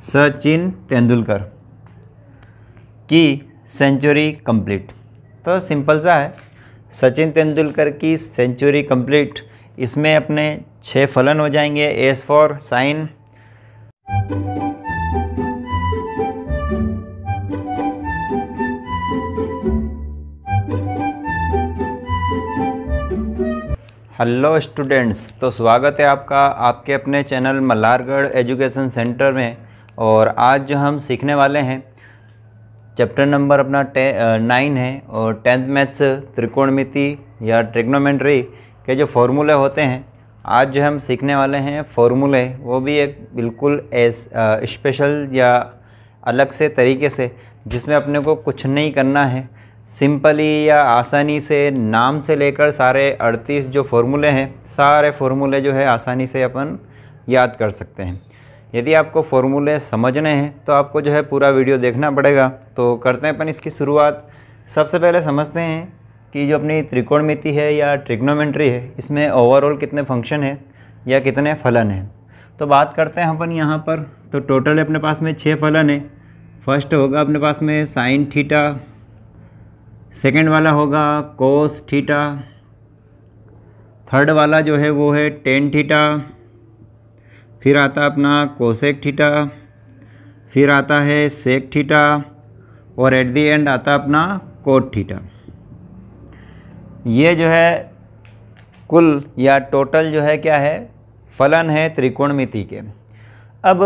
सचिन तेंदुलकर की century complete. तो simple सा है, सचिन तेंदुलकर की सेंचुरी कंप्लीट। इसमें अपने 6 फलन हो जाएंगे। S for sine, hello students, तो स्वागत है आपका आपके अपने चैनल मल्हारगढ़ एजुकेशन सेंटर में। और आज जो हम सीखने वाले हैं चैप्टर नंबर अपना 9 है और 10th मैथ्स त्रिकोणमिति या ट्रिग्नोमेट्री के जो फॉर्मूले होते हैं, आज जो हम सीखने वाले हैं फॉर्मूले, वो भी एक बिल्कुल स्पेशल या अलग से तरीके से, जिसमें अपने को कुछ नहीं करना है, सिंपली या आसानी से नाम से लेकर सारे 38 जो फॉर्मूले हैं, सारे फॉर्मूले जो है आसानी से अपन याद कर सकते हैं। यदि आपको फॉर्मूले समझने हैं तो आपको जो है पूरा वीडियो देखना पड़ेगा। तो करते हैं अपन इसकी शुरुआत। सबसे पहले समझते हैं कि जो अपनी त्रिकोणमिति है या ट्रिग्नोमेट्री है, इसमें ओवरऑल कितने फंक्शन है या कितने फलन हैं। तो बात करते हैं अपन यहाँ पर। तो टोटल अपने पास में 6 फलन है। फर्स्ट होगा अपने पास में साइन थीटा, सेकेंड वाला होगा कोस थीटा, थर्ड वाला जो है वो है टेन थीटा, फिर आता अपना कोसेक थीटा, फिर आता है सेक थीटा और एट दी एंड आता अपना कोट थीटा। ये जो है कुल या टोटल जो है क्या है, फलन है त्रिकोणमिति के। अब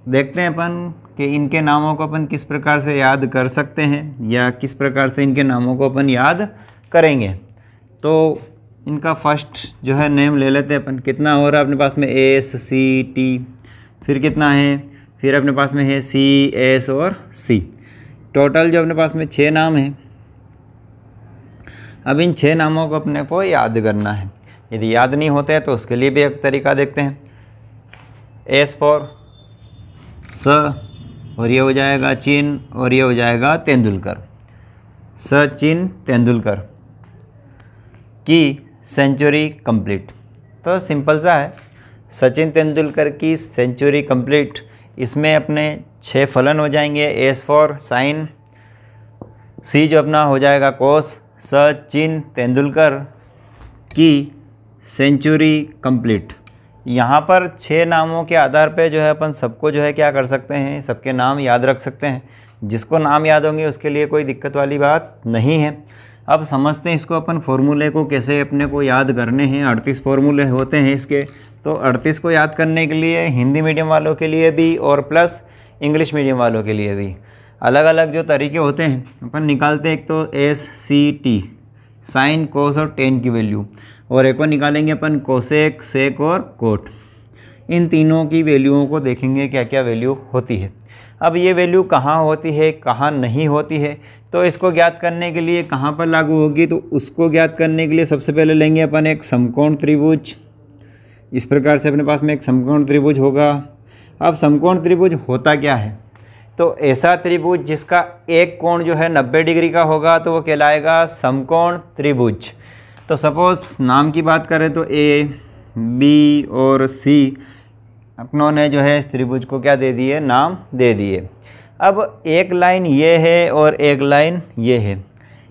देखते हैं अपन कि इनके नामों को अपन किस प्रकार से याद कर सकते हैं या किस प्रकार से इनके नामों को अपन याद करेंगे। तो इनका फर्स्ट जो है नेम ले लेते हैं अपन। कितना हो रहा है अपने पास में, एस सी टी, फिर कितना है, फिर अपने पास में है सी एस और सी। टोटल जो अपने पास में 6 नाम हैं। अब इन 6 नामों को अपने को याद करना है। यदि याद नहीं होते हैं तो उसके लिए भी एक तरीका देखते हैं। एस फॉर स, और ये हो जाएगा चिन, और ये हो जाएगा तेंदुलकर। सचिन तेंदुलकर की सेंचुरी कंप्लीट। तो सिंपल सा है, सचिन तेंदुलकर की सेंचुरी कंप्लीट। इसमें अपने 6 फलन हो जाएंगे। एस फॉर साइन, सी जो अपना हो जाएगा कोस। सचिन तेंदुलकर की सेंचुरी कंप्लीट। यहाँ पर 6 नामों के आधार पे जो है अपन सबको जो है क्या कर सकते हैं, सबके नाम याद रख सकते हैं। जिसको नाम याद होंगे उसके लिए कोई दिक्कत वाली बात नहीं है। अब समझते हैं इसको अपन फॉर्मूले को कैसे अपने को याद करने हैं। 38 फॉर्मूले होते हैं इसके। तो 38 को याद करने के लिए हिंदी मीडियम वालों के लिए भी और प्लस इंग्लिश मीडियम वालों के लिए भी अलग अलग जो तरीके होते हैं अपन निकालते हैं। एक तो S C T, sine cos और टेन की वैल्यू, और एक और निकालेंगे अपन कोसेक सेक और कोट। इन तीनों की वैल्यूओं को देखेंगे क्या क्या वैल्यू होती है। अब ये वैल्यू कहाँ होती है, कहाँ नहीं होती है, तो इसको ज्ञात करने के लिए कहाँ पर लागू होगी, तो उसको ज्ञात करने के लिए सबसे पहले लेंगे अपन एक समकोण त्रिभुज। इस प्रकार से अपने पास में एक समकोण त्रिभुज होगा। अब समकोण त्रिभुज होता क्या है, तो ऐसा त्रिभुज जिसका एक कोण जो है 90 डिग्री का होगा तो वो कहलाएगा समकोण त्रिभुज। तो सपोज़ नाम की बात करें तो ए, बी और सी अपनों ने जो है इस त्रिभुज को क्या दे दिए, नाम दे दिए। अब एक लाइन ये है और एक लाइन ये है।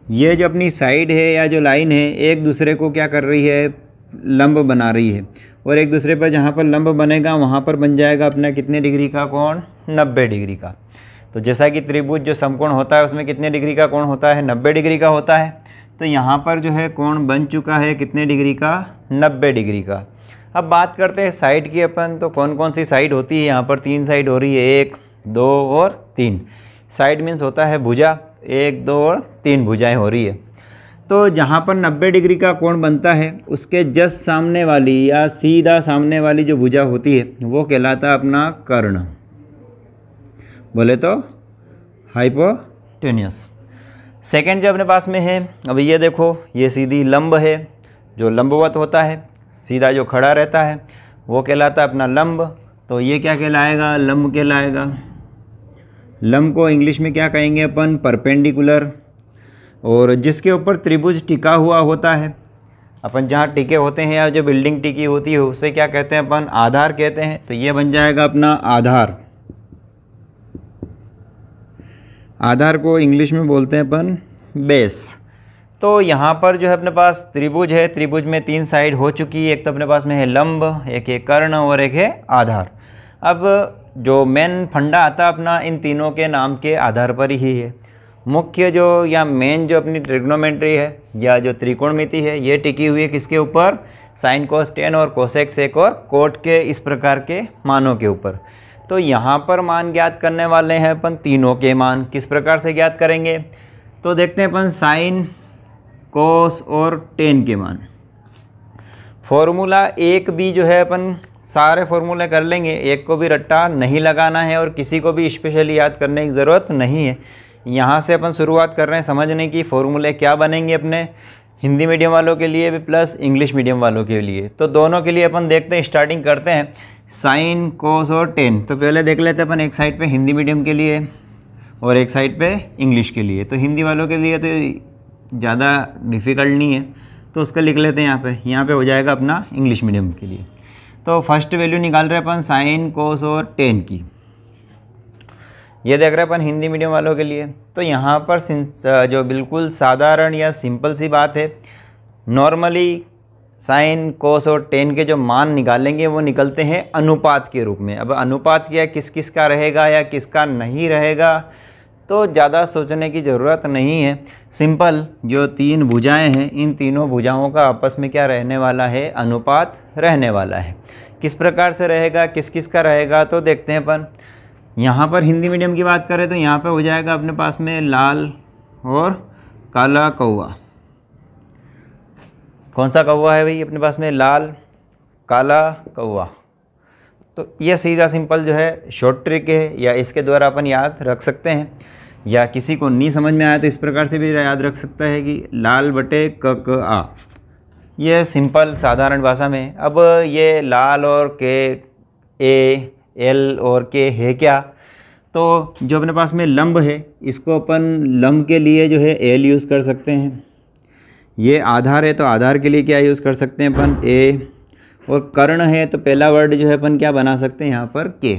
ये जो अपनी साइड है या जो लाइन है, एक दूसरे को क्या कर रही है, लंब बना रही है। और एक दूसरे पर जहाँ पर लंब बनेगा वहाँ पर बन जाएगा अपना कितने डिग्री का कोण, 90 डिग्री का। तो जैसा कि त्रिभुज जो समकोण होता है उसमें कितने डिग्री का कोण होता है, 90 डिग्री का होता है। तो यहाँ पर जो है कोण बन चुका है कितने डिग्री का, 90 डिग्री का। अब बात करते हैं साइड की अपन। तो कौन कौन सी साइड होती है, यहाँ पर 3 साइड हो रही है, 1 2 और 3। साइड मीन्स होता है भुजा, 1 2 और 3 भुजाएं हो रही है। तो जहाँ पर 90 डिग्री का कोण बनता है उसके जस्ट सामने वाली या सीधा सामने वाली जो भुजा होती है वो कहलाता है अपना कर्ण, बोले तो हाइपोटेन्यूस। सेकेंड जो अपने पास में है, अब ये देखो, ये सीधी लंब है, जो लंबवत होता है, सीधा जो खड़ा रहता है वो कहलाता है अपना लंब। तो ये क्या कहलाएगा, लंब कहलाएगा। लंब को इंग्लिश में क्या कहेंगे अपन, परपेंडिकुलर। और जिसके ऊपर त्रिभुज टिका हुआ होता है, अपन जहाँ टिके होते हैं या जो बिल्डिंग टिकी होती है उसे क्या कहते हैं अपन, आधार कहते हैं। तो ये बन जाएगा अपना आधार। आधार को इंग्लिश में बोलते हैं अपन बेस। तो यहाँ पर जो है अपने पास त्रिभुज है, त्रिभुज में 3 साइड हो चुकी है, एक तो अपने पास में है लंब, एक है कर्ण और एक है आधार। अब जो मेन फंडा आता है अपना इन तीनों के नाम के आधार पर ही है। मुख्य जो या मेन जो अपनी ट्रिग्नोमेट्री है या जो त्रिकोणमिति है ये टिकी हुई है किसके ऊपर? साइन कोस टेन और कोसेक सेक और कोट के इस प्रकार के मानों के ऊपर। तो यहाँ पर मान ज्ञात करने वाले हैं अपन तीनों के मान। किस प्रकार से ज्ञात करेंगे? तो देखते हैं अपन साइन कोस और टेन के मान। फॉर्मूला एक भी जो है अपन सारे फॉर्मूले कर लेंगे, एक को भी रट्टा नहीं लगाना है और किसी को भी स्पेशली याद करने की ज़रूरत नहीं है। यहाँ से अपन शुरुआत कर रहे हैं समझने की फॉर्मूले क्या बनेंगे अपने हिंदी मीडियम वालों के लिए भी प्लस इंग्लिश मीडियम वालों के लिए। तो दोनों के लिए अपन देखते हैं, स्टार्टिंग करते हैं साइन कोस और टेन। तो पहले देख लेते हैं अपन एक साइड पे हिंदी मीडियम के लिए और एक साइड पे इंग्लिश के लिए। तो हिंदी वालों के लिए तो ज़्यादा डिफ़िकल्ट नहीं है, तो उसका लिख लेते हैं यहाँ पे हो जाएगा अपना इंग्लिश मीडियम के लिए। तो फर्स्ट वैल्यू निकाल रहे हैं अपन साइन कोस और टेन की, ये देख रहे हैं अपन हिंदी मीडियम वालों के लिए। तो यहाँ पर जो बिल्कुल साधारण या सिंपल सी बात है, नॉर्मली साइन कोस और टेन के जो मान निकालेंगे वो निकलते हैं अनुपात के रूप में। अब अनुपात क्या किस किस का रहेगा या किसका नहीं रहेगा तो ज़्यादा सोचने की ज़रूरत नहीं है। सिंपल जो 3 भुजाएं हैं इन तीनों भुजाओं का आपस में क्या रहने वाला है? अनुपात रहने वाला है। किस प्रकार से रहेगा, किस किस का रहेगा तो देखते हैं अपन। यहाँ पर हिंदी मीडियम की बात करें तो यहाँ पे हो जाएगा अपने पास में लाल और काला कौवा। कौन सा कौवा है भाई अपने पास में? लाल काला कौवा। तो ये सीधा सिंपल जो है शॉर्ट ट्रिक है, या इसके द्वारा अपन याद रख सकते हैं, या किसी को नहीं समझ में आया तो इस प्रकार से भी याद रख सकता है कि लाल बटे क आ। ये सिंपल साधारण भाषा में। अब ये लाल और के ए एल और के है क्या? तो जो अपने पास में लंब है इसको अपन लंब के लिए जो है एल यूज़ कर सकते हैं। ये आधार है तो आधार के लिए क्या यूज़ कर सकते हैं अपन? ए। और कर्ण है तो पहला वर्ड जो है अपन क्या बना सकते हैं यहाँ पर? के।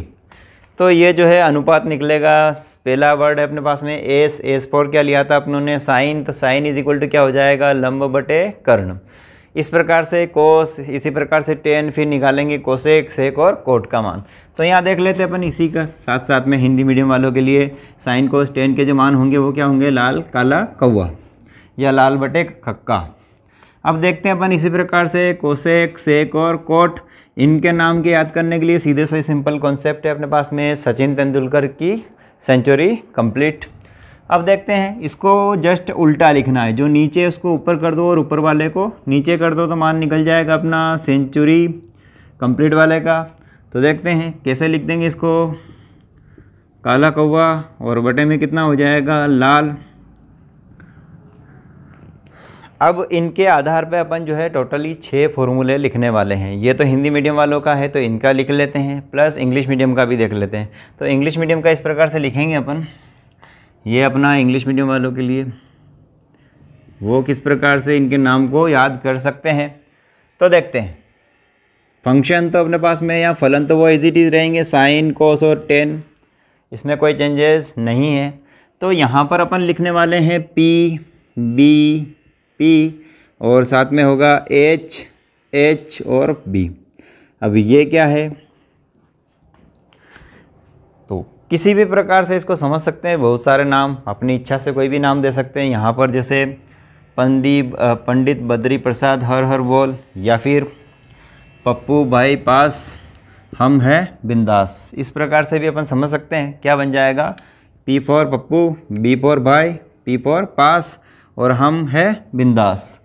तो ये जो है अनुपात निकलेगा। पहला वर्ड है अपने पास में एस। एस फॉर क्या लिया था अपनों ने? साइन। तो साइन इज इक्वल टू क्या हो जाएगा? लंब बटे कर्ण। इस प्रकार से कोस, इसी प्रकार से टेन, फिर निकालेंगे कोसेक सेक और कोट का मान। तो यहाँ देख लेते हैं अपन इसी का साथ साथ में हिंदी मीडियम वालों के लिए साइन कोस टेन के जो मान होंगे वो क्या होंगे? लाल काला कौवा या लाल बटे कक्का। अब देखते हैं अपन इसी प्रकार से कोसेक सेक और कोट, इनके नाम के याद करने के लिए सीधे से सिंपल कॉन्सेप्ट है अपने पास में सचिन तेंदुलकर की सेंचुरी कंप्लीट। अब देखते हैं इसको जस्ट उल्टा लिखना है, जो नीचे है उसको ऊपर कर दो और ऊपर वाले को नीचे कर दो तो मान निकल जाएगा अपना सेंचुरी कंप्लीट वाले का। तो देखते हैं कैसे लिख देंगे इसको, काला कौवा और बटे में कितना हो जाएगा? लाल। अब इनके आधार पे अपन जो है टोटली 6 फॉर्मूले लिखने वाले हैं। ये तो हिंदी मीडियम वालों का है तो इनका लिख लेते हैं, प्लस इंग्लिश मीडियम का भी देख लेते हैं। तो इंग्लिश मीडियम का इस प्रकार से लिखेंगे अपन, ये अपना इंग्लिश मीडियम वालों के लिए वो किस प्रकार से इनके नाम को याद कर सकते हैं। तो देखते हैं फंक्शन तो अपने पास में या फलन तो वो एज इट इज़ रहेंगे, साइन कोस और टेन, इसमें कोई चेंजेस नहीं है। तो यहाँ पर अपन लिखने वाले हैं पी बी पी और साथ में होगा एच एच और बी। अब ये क्या है? तो किसी भी प्रकार से इसको समझ सकते हैं, बहुत सारे नाम अपनी इच्छा से कोई भी नाम दे सकते हैं। यहाँ पर जैसे पंडित बद्री प्रसाद हर हर बोल, या फिर पप्पू भाई पास हम हैं बिंदास, इस प्रकार से भी अपन समझ सकते हैं। क्या बन जाएगा? P for Pappu, B for bhai, P for pass और हम है बिंदास।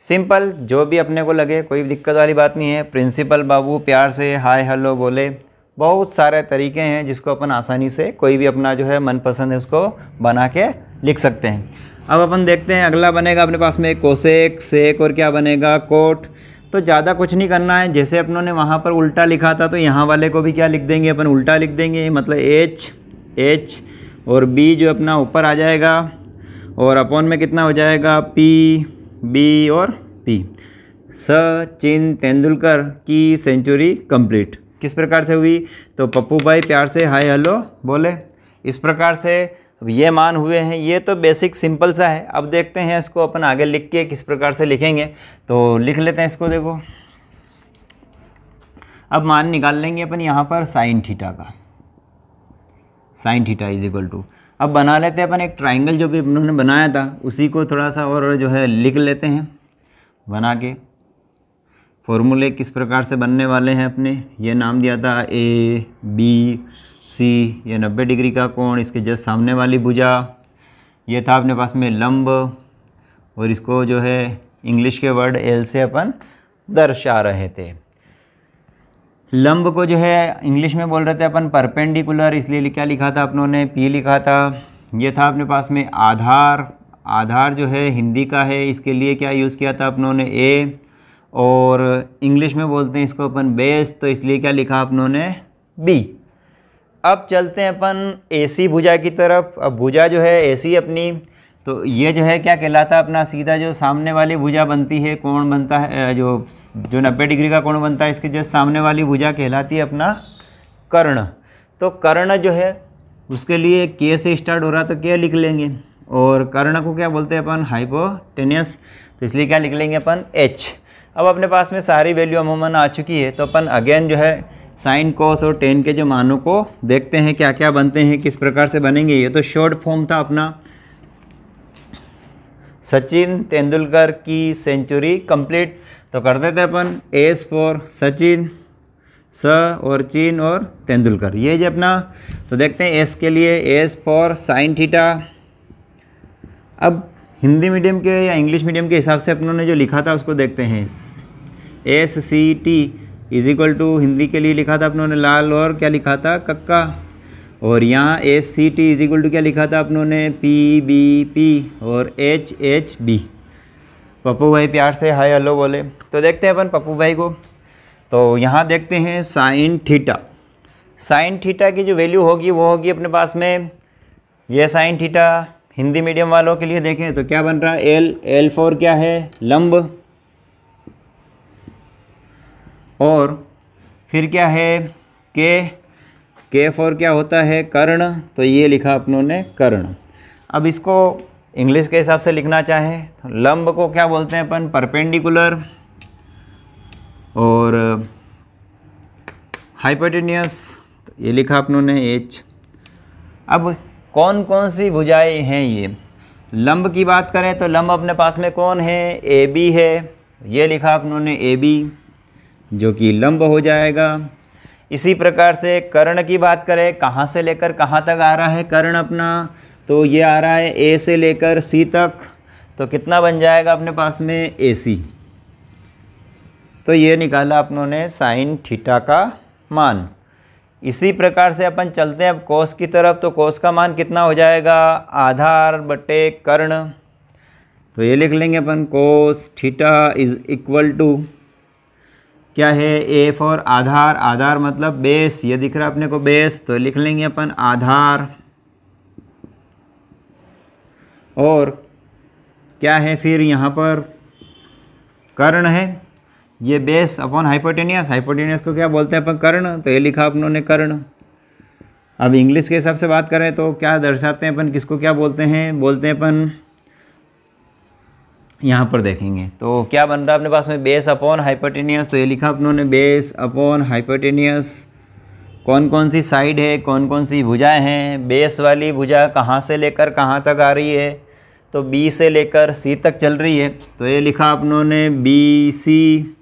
सिंपल जो भी अपने को लगे, कोई दिक्कत वाली बात नहीं है। प्रिंसिपल बाबू प्यार से हाय हेलो बोले, बहुत सारे तरीके हैं जिसको अपन आसानी से कोई भी अपना जो है मनपसंद है उसको बना के लिख सकते हैं। अब अपन देखते हैं अगला बनेगा अपने पास में कोसेक सेक और क्या बनेगा? कोट। तो ज़्यादा कुछ नहीं करना है, जैसे अपनों ने वहाँ पर उल्टा लिखा था तो यहाँ वाले को भी क्या लिख देंगे अपन? उल्टा लिख देंगे। मतलब एच एच और बी जो अपना ऊपर आ जाएगा और अपॉन में कितना हो जाएगा? पी बी और पी। सचिन तेंदुलकर की सेंचुरी कंप्लीट किस प्रकार से हुई? तो पप्पू भाई प्यार से हाय हेलो बोले। इस प्रकार से अब ये मान हुए हैं, ये तो बेसिक सिंपल सा है। अब देखते हैं इसको अपन आगे लिख के किस प्रकार से लिखेंगे, तो लिख लेते हैं इसको। देखो अब मान निकाल लेंगे अपन यहाँ पर साइन थीटा का, sine theta is equal to, अब बना लेते हैं अपन एक ट्राइंगल जो भी उन्होंने बनाया था उसी को थोड़ा सा और जो है लिख लेते हैं बना के। फॉर्मूले किस प्रकार से बनने वाले हैं अपने, ये नाम दिया था ए बी सी, ये 90 डिग्री का कोण, इसके जस्ट सामने वाली भुजा, ये था अपने पास में लंब, और इसको जो है इंग्लिश के वर्ड एल से अपन दर्शा रहे थे। लंब को जो है इंग्लिश में बोल रहे थे अपन परपेंडिकुलर, इसलिए क्या लिखा था अपनों ने, पी लिखा था। ये था अपने पास में आधार, आधार जो है हिंदी का है, इसके लिए क्या यूज़ किया था अपनों ने, ए, और इंग्लिश में बोलते हैं इसको अपन बेस, तो इसलिए क्या लिखा अपनों ने, बी। अब चलते हैं अपन एसी भुजा की तरफ। अब भुजा जो है एसी अपनी, तो ये जो है क्या कहलाता है अपना, सीधा जो सामने वाली भुजा बनती है, कोण बनता है जो 90 डिग्री का कोण बनता है, इसके जस्ट सामने वाली भुजा कहलाती है अपना कर्ण। तो कर्ण जो है उसके लिए के से स्टार्ट हो रहा तो क्या लिख लेंगे, और कर्ण को क्या बोलते हैं अपन, हाइपोटेनियस, तो इसलिए क्या लिख लेंगे अपन, एच। अब अपने पास में सारी वैल्यू अमूमन आ चुकी है, तो अपन अगेन जो है साइन कोस और टेन के जो मानों को देखते हैं क्या क्या बनते हैं, किस प्रकार से बनेंगे। ये तो शॉर्ट फॉर्म था अपना, सचिन तेंदुलकर की सेंचुरी कंप्लीट, तो कर देते अपन एस फॉर सचिन, स और चिन और तेंदुलकर, ये जो अपना। तो देखते हैं एस के लिए एस फॉर साइन थीटा। अब हिंदी मीडियम के या इंग्लिश मीडियम के हिसाब से अपनों ने जो लिखा था उसको देखते हैं। S C T is equal to, Hindi के लिए लिखा था अपनों ने लाल, और क्या लिखा था, कक्का, और यहाँ S C T is equal to क्या लिखा था अपनों ने, पी बी पी और एच एच बी। पप्पू भाई प्यार से हाय हेलो बोले, तो देखते हैं अपन पप्पू भाई को। तो यहाँ देखते हैं साइन थीटा, साइन थीटा की जो वैल्यू होगी वो होगी अपने पास में, ये साइन थीटा हिंदी मीडियम वालों के लिए देखें तो क्या बन रहा है, एल, एल फॉर क्या है, लंब, और फिर क्या है के फॉर क्या होता है, कर्ण, तो ये लिखा अपनों ने कर्ण। अब इसको इंग्लिश के हिसाब से लिखना चाहें तो लंब को क्या बोलते हैं अपन, परपेंडिकुलर, और हाइपोटेनियस, तो ये लिखा अपनों ने एच। अब कौन कौन सी भुजाएं हैं ये, लंब की बात करें तो लंब अपने पास में कौन है, ए बी है, ये लिखा अपनों ने ए बी, जो कि लंब हो जाएगा। इसी प्रकार से कर्ण की बात करें, कहाँ से लेकर कहाँ तक आ रहा है कर्ण अपना, तो ये आ रहा है ए से लेकर सी तक, तो कितना बन जाएगा अपने पास में, ए सी। तो ये निकाला अपनों ने साइन थीटा का मान। इसी प्रकार से अपन चलते हैं अब कोस की तरफ, तो कोस का मान कितना हो जाएगा, आधार बटे कर्ण, तो ये लिख लेंगे अपन cos theta is equal to क्या है, ए फॉर आधार, आधार मतलब बेस, ये दिख रहा है अपने को बेस, तो लिख लेंगे अपन आधार, और क्या है फिर यहाँ पर कर्ण है, ये बेस अपॉन हाइपोटेनियस, हाइपोटेनियस को क्या बोलते हैं अपन, कर्ण, तो ये लिखा अपनों ने कर्ण। अब इंग्लिश के हिसाब से बात करें तो क्या दर्शाते हैं अपन, किसको क्या बोलते हैं, बोलते हैं अपन, यहाँ पर देखेंगे तो क्या बन रहा है अपने पास में, बेस अपॉन हाइपोटेनियस, तो ये लिखा अपनों ने बेस अपॉन हाइपोटेनियस। कौन कौन सी साइड है, कौन कौन सी भुजाएं हैं, बेस वाली भुजा कहाँ से लेकर कहाँ तक आ रही है, तो बी से लेकर सी तक चल रही है, तो ये लिखा अपनों ने बी सी।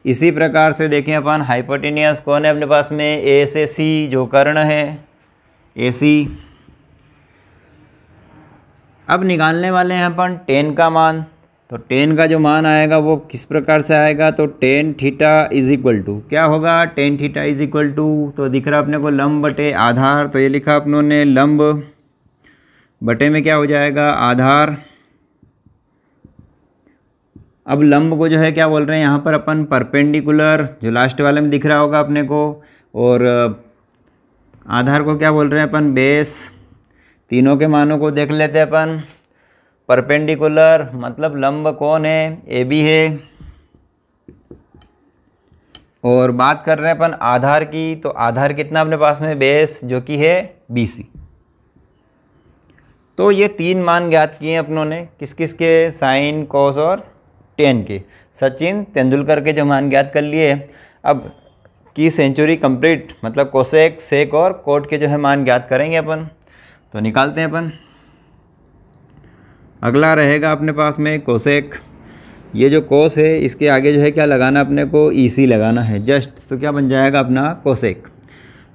इसी प्रकार से देखें अपन हाइपोटेनियस कौन है अपने पास में, ए से सी जो कर्ण है, ए सी। अब निकालने वाले हैं अपन टेन का मान, तो टेन का जो मान आएगा वो किस प्रकार से आएगा, तो tan theta is equal to क्या होगा, tan theta is equal to, तो दिख रहा अपने को लंब बटे आधार, तो ये लिखा अपनों ने लंब बटे में क्या हो जाएगा, आधार। अब लंब को जो है क्या बोल रहे हैं यहाँ पर अपन, परपेंडिकुलर, जो लास्ट वाले में दिख रहा होगा अपने को, और आधार को क्या बोल रहे हैं अपन, बेस। तीनों के मानों को देख लेते हैं अपन। परपेंडिकुलर मतलब लंब कौन है, ए बी है, और बात कर रहे हैं अपन आधार की, तो आधार कितना अपने पास में, बेस, जो कि है बी सी। तो ये 3 मान ज्ञात किए हैं अपनों ने, किस किस के, साइन, कोस और टेन के। सचिन तेंदुलकर के जो मान ज्ञात कर लिए। अब की सेंचुरी कंप्लीट मतलब कोसेक, सेक और कोट के जो है मान ज्ञात करेंगे अपन। तो निकालते हैं अपन। अगला रहेगा अपने पास में कोसेक। ये जो कोस है इसके आगे जो है क्या लगाना, अपने को ईसी लगाना है जस्ट। तो क्या बन जाएगा अपना कोसेक।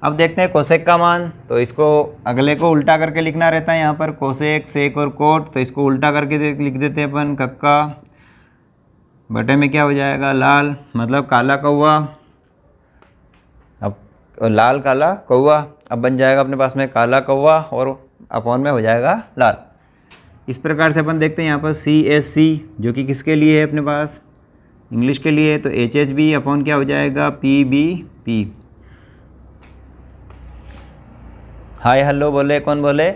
अब देखते हैं कोसेक का मान। तो इसको अगले को उल्टा करके लिखना रहता है यहाँ पर, कोसेक, सेक और कोट। तो इसको उल्टा करके लिख देते हैं अपन, कक्का बटे में क्या हो जाएगा, लाल, मतलब काला कौवा। अब लाल काला कौवा, अब बन जाएगा अपने पास में काला कौवा और अपॉन में हो जाएगा लाल। इस प्रकार से अपन देखते हैं यहाँ पर CSC जो कि किसके लिए है अपने पास, इंग्लिश के लिए है। तो HHB अपॉन क्या हो जाएगा, PBP। हाय हेलो बोले, कौन बोले,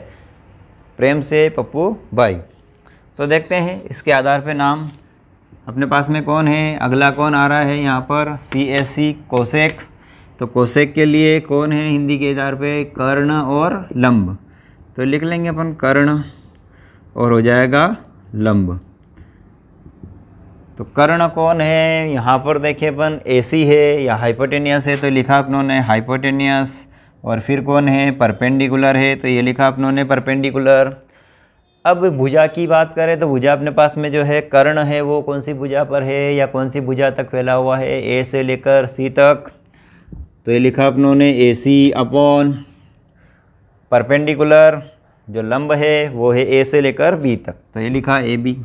प्रेम से पप्पू भाई। तो देखते हैं इसके आधार पे नाम अपने पास में कौन है। अगला कौन आ रहा है यहाँ पर, CSC कोसेक। तो कोसेक के लिए कौन है हिंदी के आधार पे, कर्ण और लंब। तो लिख लेंगे अपन कर्ण और हो जाएगा लंब। तो कर्ण कौन है यहाँ पर देखिए अपन, AC है या हाइपोटेनियस है। तो लिखा अपनों ने हाइपोटेनियस। और फिर कौन है, परपेंडिकुलर है। तो ये लिखा अपनों ने परपेंडिकुलर। अब भुजा की बात करें तो भुजा अपने पास में जो है कर्ण है वो कौन सी भुजा पर है या कौन सी भुजा तक फैला हुआ है, A से लेकर C तक। तो ये लिखा अपनों ने AC अपॉन परपेंडिकुलर जो लंब है वो है A से लेकर B तक। तो ये लिखा AB।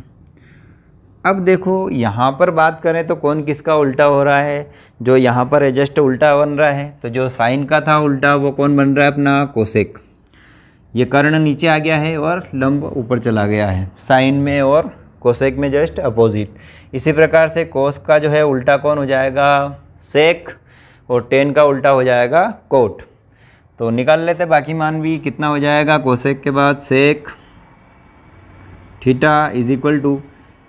अब देखो यहाँ पर बात करें तो कौन किसका उल्टा हो रहा है, जो यहाँ पर एडजस्ट उल्टा बन रहा है। तो जो साइन का था उल्टा वो कौन बन रहा है अपना, कोसेक। ये कर्ण नीचे आ गया है और लंब ऊपर चला गया है, साइन में और कोसेक में जस्ट अपोजिट। इसी प्रकार से कोस का जो है उल्टा कौन हो जाएगा, सेक, और टेन का उल्टा हो जाएगा कोट। तो निकाल लेते बाकी मान भी, कितना हो जाएगा, कोसेक के बाद sec theta is equal to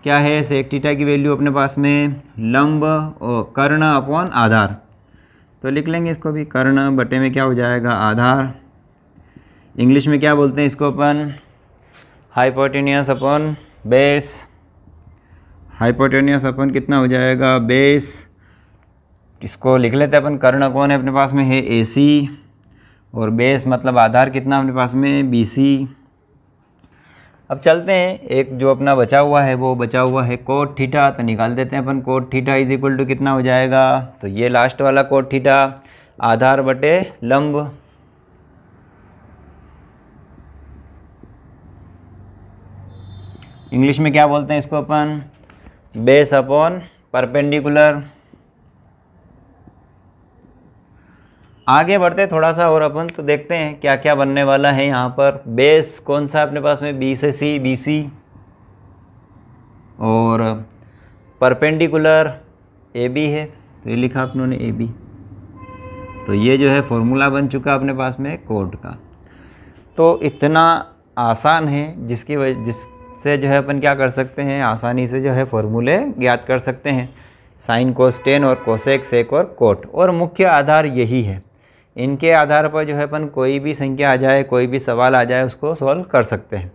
क्या है, सेक थीटा की वैल्यू अपने पास में लंब और कर्ण अपॉन आधार। तो लिख लेंगे इसको भी, कर्ण बटे में क्या हो जाएगा, आधार। इंग्लिश में क्या बोलते हैं इसको अपन, हाइपोटेनियस अपॉन बेस। हाइपोटेनियस अपन कितना हो जाएगा, बेस। इसको लिख लेते हैं अपन, कर्ण कौन है अपने पास में है, AC, और बेस मतलब आधार कितना अपने पास में, BC। अब चलते हैं, एक जो अपना बचा हुआ है वो बचा हुआ है कोट थीटा। तो निकाल देते हैं अपन, cot theta is equal to कितना हो जाएगा, तो ये लास्ट वाला कोट थीटा, आधार बटे लंब। इंग्लिश में क्या बोलते हैं इसको अपन, बेस अपॉन परपेंडिकुलर। आगे बढ़ते थोड़ा सा और अपन, तो देखते हैं क्या क्या बनने वाला है यहाँ पर। बेस कौन सा अपने पास में, B से C, BC, और परपेंडिकुलर AB है। तो ये लिखा अपनों ने AB। तो ये जो है फॉर्मूला बन चुका अपने पास में कोट का। तो इतना आसान है जिससे जो है अपन क्या कर सकते हैं, आसानी से जो है फॉर्मूले ज्ञात कर सकते हैं, साइन कोस टेन और कोसेक, सेक और कोट। और मुख्य आधार यही है, इनके आधार पर जो है अपन कोई भी संख्या आ जाए, कोई भी सवाल आ जाए, उसको सॉल्व कर सकते हैं।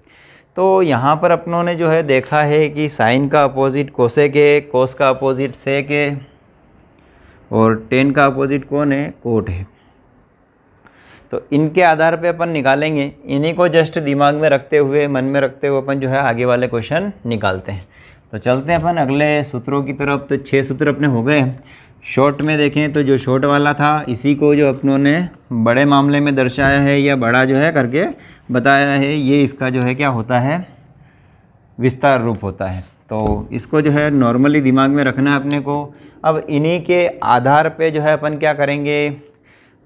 तो यहाँ पर अपनों ने जो है देखा है कि साइन का अपोजिट कोसेक है, कोस का अपोजिट सेक है, और टेन का अपोजिट कौन है, कोट है। तो इनके आधार पे अपन निकालेंगे, इन्हीं को जस्ट दिमाग में रखते हुए, मन में रखते हुए अपन जो है आगे वाले क्वेश्चन निकालते हैं। तो चलते हैं अपन अगले सूत्रों की तरफ। तो 6 सूत्र अपने हो गए हैं। शॉर्ट में देखें तो जो शॉर्ट वाला था इसी को जो अपनों ने बड़े मामले में दर्शाया है या बड़ा जो है करके बताया है, ये इसका जो है क्या होता है, विस्तार रूप होता है। तो इसको जो है नॉर्मली दिमाग में रखना है अपने को। अब इन्हीं के आधार पे जो है अपन क्या करेंगे,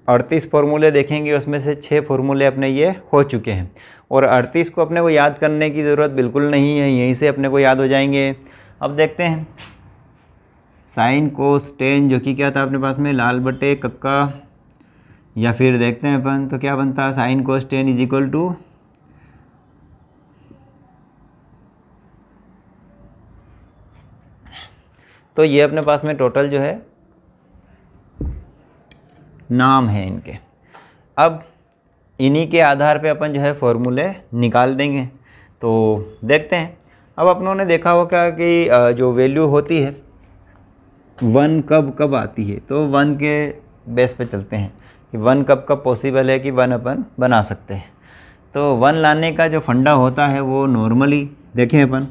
38 फार्मूले देखेंगे, उसमें से 6 फार्मूले अपने ये हो चुके हैं, और 38 को अपने को याद करने की ज़रूरत बिल्कुल नहीं है, यहीं से अपने को याद हो जाएंगे। अब देखते हैं, साइन कोस टेन जो कि क्या था अपने पास में, लाल बटे कक्का, या फिर देखते हैं अपन तो क्या बनता है, sine cos tan is equal to, तो ये अपने पास में टोटल जो है नाम है इनके। अब इन्हीं के आधार पे अपन जो है फॉर्मूले निकाल देंगे। तो देखते हैं। अब अपनों ने देखा होगा कि जो वैल्यू होती है 1 कब कब आती है, तो 1 के बेस पे चलते हैं कि 1 कब कब पॉसिबल है कि 1 अपन बना सकते हैं। तो 1 लाने का जो फंडा होता है वो नॉर्मली देखें अपन,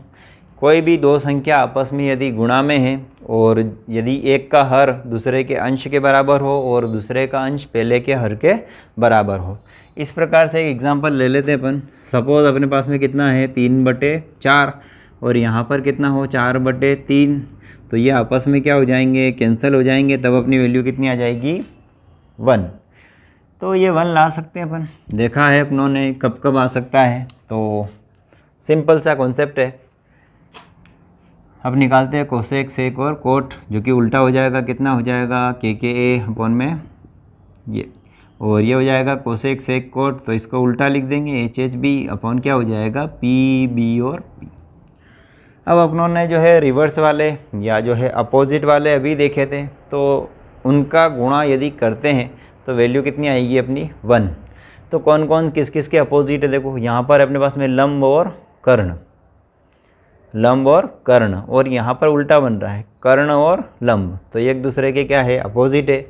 कोई भी दो संख्या आपस में यदि गुणा में है और यदि एक का हर दूसरे के अंश के बराबर हो और दूसरे का अंश पहले के हर के बराबर हो। इस प्रकार से एक एग्जांपल ले लेते हैं अपन। सपोज़ अपने पास में कितना है 3/4 और यहाँ पर कितना हो 4/3, तो ये आपस में क्या हो जाएंगे, कैंसिल हो जाएंगे, तब अपनी वैल्यू कितनी आ जाएगी 1। तो ये 1 ला सकते हैं अपन, देखा है अपनों ने कब कब आ सकता है। तो सिंपल सा कॉन्सेप्ट है। अब निकालते हैं कोसेक सेक और कोट, जो कि उल्टा हो जाएगा, कितना हो जाएगा KKA अपॉन में ये, और ये हो जाएगा कोसेक सेक कोट, तो इसको उल्टा लिख देंगे HHB अपॉन क्या हो जाएगा PB और P। अब अपनों ने जो है रिवर्स वाले या जो है अपोजिट वाले अभी देखे थे, तो उनका गुणा यदि करते हैं तो वैल्यू कितनी आएगी अपनी 1। तो कौन कौन किस किस के अपोजिट है, देखो यहाँ पर अपने पास में लंब और कर्ण, लंब और कर्ण, और यहाँ पर उल्टा बन रहा है कर्ण और लंब, तो एक दूसरे के क्या है अपोजिट है।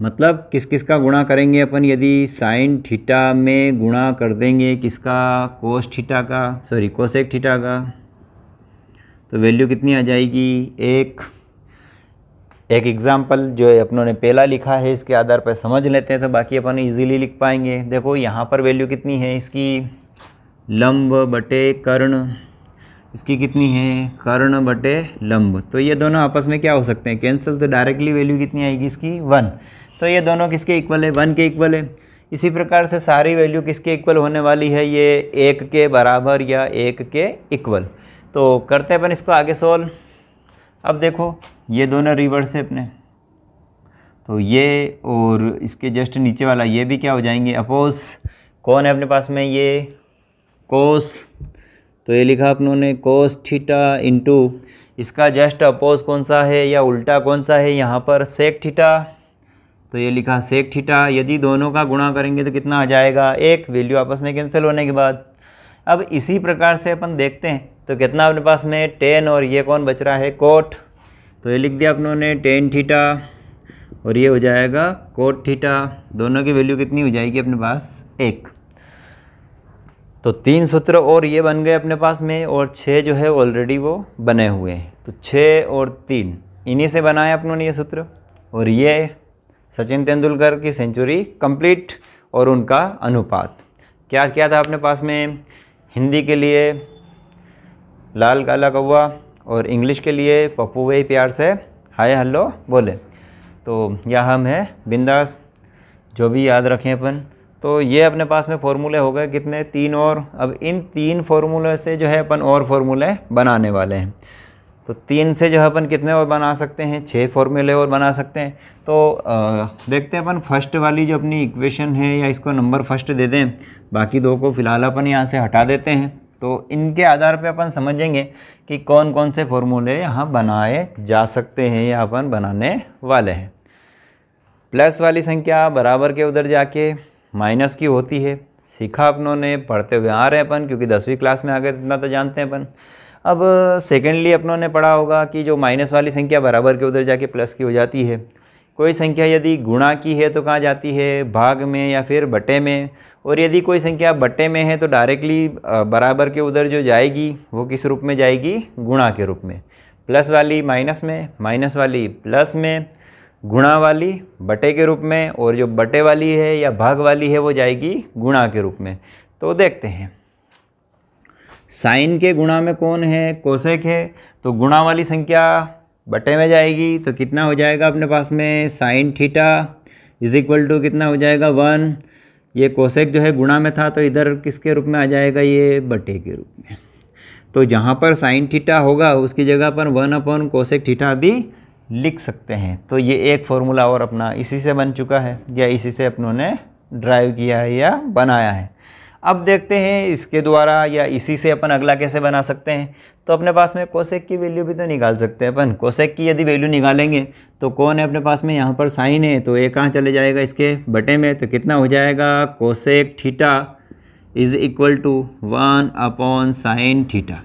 मतलब किस किस का गुणा करेंगे अपन, यदि साइन थीटा में गुणा कर देंगे किसका, कोस थीटा का, सॉरी कोसेक थीटा का, तो वैल्यू कितनी आ जाएगी एक एग्जाम्पल जो है अपनों ने पहला लिखा है इसके आधार पर समझ लेते हैं, तो बाकी अपन इजीली लिख पाएंगे। देखो यहाँ पर वैल्यू कितनी है इसकी लंब बटे कर्ण, इसकी कितनी है कर्ण बटे लंब, तो ये दोनों आपस में क्या हो सकते हैं कैंसिल, तो डायरेक्टली वैल्यू कितनी आएगी इसकी 1। तो ये दोनों किसके इक्वल है 1 के इक्वल है। इसी प्रकार से सारी वैल्यू किसके इक्वल होने वाली है, ये 1 के बराबर या 1 के इक्वल। तो करते हैं अपन इसको आगे सोल्व। अब देखो ये दोनों रिवर्स है अपने, तो ये और इसके जस्ट नीचे वाला ये भी क्या हो जाएंगे अपोज। कौन है अपने पास में ये कोस, तो ये लिखा अपनों ने कोस थीटा इंटू इसका जस्ट अपोज कौन सा है या उल्टा कौन सा है यहाँ पर सेक थीटा, तो ये लिखा सेक थीटा। यदि दोनों का गुणा करेंगे तो कितना आ जाएगा 1, वैल्यू आपस में कैंसिल होने के बाद। अब इसी प्रकार से अपन देखते हैं तो कितना अपने पास में टेन और ये कौन बच रहा है कोट, तो ये लिख दिया अपनों ने टेन थीटा और ये हो जाएगा कोट थीटा। दोनों की वैल्यू कितनी हो जाएगी अपने पास 1। तो 3 सूत्र और ये बन गए अपने पास में, और 6 जो है ऑलरेडी वो बने हुए हैं। तो 6 और 3 इन्हीं से बनाए अपनों ने ये सूत्र, और ये सचिन तेंदुलकर की सेंचुरी कंप्लीट और उनका अनुपात। क्या क्या था अपने पास में, हिंदी के लिए लाल काला कौवा और इंग्लिश के लिए पप्पू भाई प्यार से हाय हेलो बोले। तो यह हम है बिंदास, जो भी याद रखें अपन। तो ये अपने पास में फॉर्मूले हो गए कितने 3, और अब इन 3 फार्मूले से जो है अपन और फार्मूले बनाने वाले हैं। तो 3 से जो है अपन कितने और बना सकते हैं 6 फार्मूले और बना सकते हैं। तो देखते हैं अपन फर्स्ट वाली जो अपनी इक्वेशन है, या इसको नंबर फर्स्ट दे दें, बाकी 2 को फिलहाल अपन यहाँ से हटा देते हैं। तो इनके आधार पे अपन समझेंगे कि कौन कौन से फार्मूले यहाँ बनाए जा सकते हैं या अपन बनाने वाले हैं। प्लस वाली संख्या बराबर के उधर जाके माइनस की होती है, सीखा अपनों ने, पढ़ते हुए आ रहे हैं अपन, क्योंकि 10वीं क्लास में आ गए इतना तो जानते हैं अपन। अब सेकेंडली अपनों ने पढ़ा होगा कि जो माइनस वाली संख्या बराबर के उधर जाके प्लस की हो जाती है। कोई संख्या यदि गुणा की है तो कहाँ जाती है भाग में या फिर बटे में, और यदि कोई संख्या बटे में है तो डायरेक्टली बराबर के उधर जो जाएगी वो किस रूप में जाएगी गुणा के रूप में। प्लस वाली माइनस में, माइनस वाली प्लस में, गुणा वाली बटे के रूप में, और जो बटे वाली है या भाग वाली है वो जाएगी गुणा के रूप में। तो देखते हैं साइन के गुणा में कौन है कोसेक है, तो गुणा वाली संख्या बटे में जाएगी, तो कितना हो जाएगा अपने पास में sine theta is equal to कितना हो जाएगा 1। ये कोसेक जो है गुणा में था तो इधर किसके रूप में आ जाएगा ये बटे के रूप में। तो जहाँ पर साइन थीटा होगा उसकी जगह पर 1 कोसेक थीटा भी लिख सकते हैं। तो ये एक फॉर्मूला और अपना इसी से बन चुका है, या इसी से अपनों ने ड्राइव किया है या बनाया है। अब देखते हैं इसके द्वारा या इसी से अपन अगला कैसे बना सकते हैं। तो अपने पास में कोसेक की वैल्यू भी तो निकाल सकते हैं अपन। कोसेक की यदि वैल्यू निकालेंगे तो कौन है अपने पास में, यहाँ पर साइन है तो ये कहाँ चले जाएगा इसके बटे में, तो कितना हो जाएगा cosec theta is equal to 1/sin theta.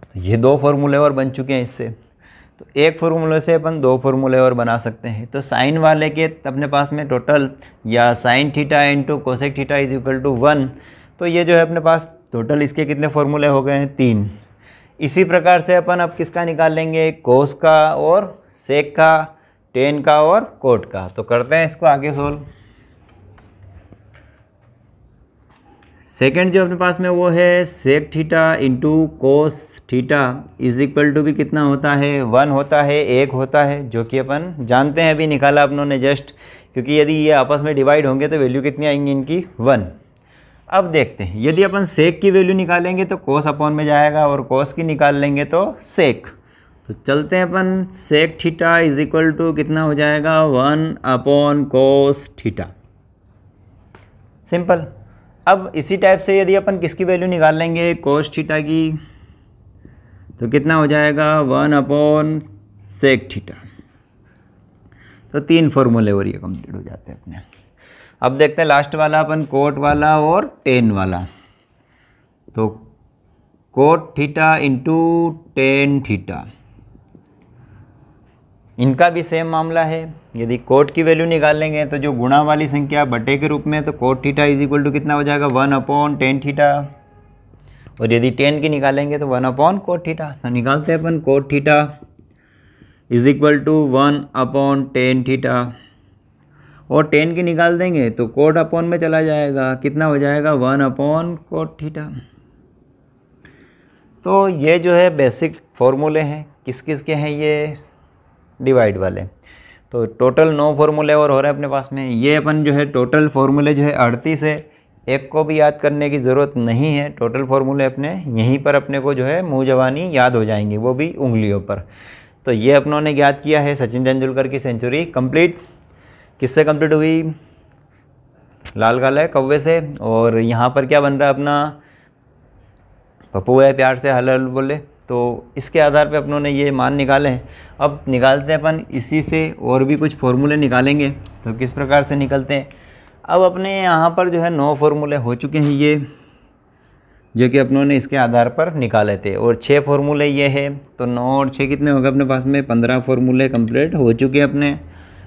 तो ये दो फॉर्मूले और बन चुके हैं इससे। तो एक फार्मूले से अपन दो फार्मूले और बना सकते हैं। तो साइन वाले के अपने पास में टोटल या sine theta into cosec theta is equal to 1। तो ये जो है अपने पास टोटल इसके कितने फार्मूले हो गए हैं, 3। इसी प्रकार से अपन अब किसका निकाल लेंगे, कोस का और सेक का, टेन का और कोट का। तो करते हैं इसको आगे सोल्व। सेकेंड जो अपने पास में वो है sec theta into cos theta is equal to भी कितना होता है, 1 होता है, 1 होता है, जो कि अपन जानते हैं, अभी निकाला अपनों ने जस्ट, क्योंकि यदि ये आपस में डिवाइड होंगे तो वैल्यू कितनी आएंगी इनकी, 1। अब देखते हैं, यदि अपन सेक की वैल्यू निकालेंगे तो कोस अपॉन में जाएगा और कोस की निकाल लेंगे तो सेक। तो चलते हैं अपन, sec theta is equal to कितना हो जाएगा, 1/cos थीटा। सिंपल। अब इसी टाइप से यदि अपन किसकी वैल्यू निकाल लेंगे, कोस थीटा की, तो कितना हो जाएगा, 1/sec थीटा। तो 3 फॉर्मूले और ये कंप्लीट हो जाते हैं अपने। अब देखते हैं लास्ट वाला अपन, कोट वाला और टेन वाला। तो cot theta into tan theta, इनका भी सेम मामला है। यदि कोट की वैल्यू निकालेंगे तो जो गुणा वाली संख्या बटे के रूप में, तो cot theta is equal to कितना हो जाएगा, 1/tan थीटा। और यदि टेन की निकालेंगे तो 1/cot थीटा। तो निकालते हैं अपन, cot theta is equal to 1/tan theta, और 10 की निकाल देंगे तो कोट अपॉन में चला जाएगा, कितना हो जाएगा, 1/cot थीटा। तो ये जो है बेसिक फॉर्मूले हैं, किस किस के हैं ये, डिवाइड वाले। तो टोटल 9 फार्मूले और हो रहे हैं अपने पास में। ये अपन जो है टोटल फार्मूले जो है 38 है, एक को भी याद करने की ज़रूरत नहीं है। टोटल फार्मूले अपने यहीं पर अपने को जो है मुँह ज़बानी याद हो जाएंगे, वो भी उंगलियों पर। तो ये अपनों ने याद किया है सचिन तेंदुलकर की सेंचुरी कंप्लीट। किससे कंप्लीट हुई, लाल काले कौवे से। और यहाँ पर क्या बन रहा है अपना, पप्पू है प्यार से हल हल बोले। तो इसके आधार पे अपनों ने ये मान निकाले हैं। अब निकालते हैं अपन इसी से और भी कुछ फार्मूले निकालेंगे। तो किस प्रकार से निकलते हैं, अब अपने यहाँ पर जो है 9 फार्मूले हो चुके हैं ये, जो कि अपनों ने इसके आधार पर निकाले थे। और 6 फार्मूले ये है, तो 9 और 6 कितने हो गए अपने पास में, 15 फार्मूले कंप्लीट हो चुके हैं अपने।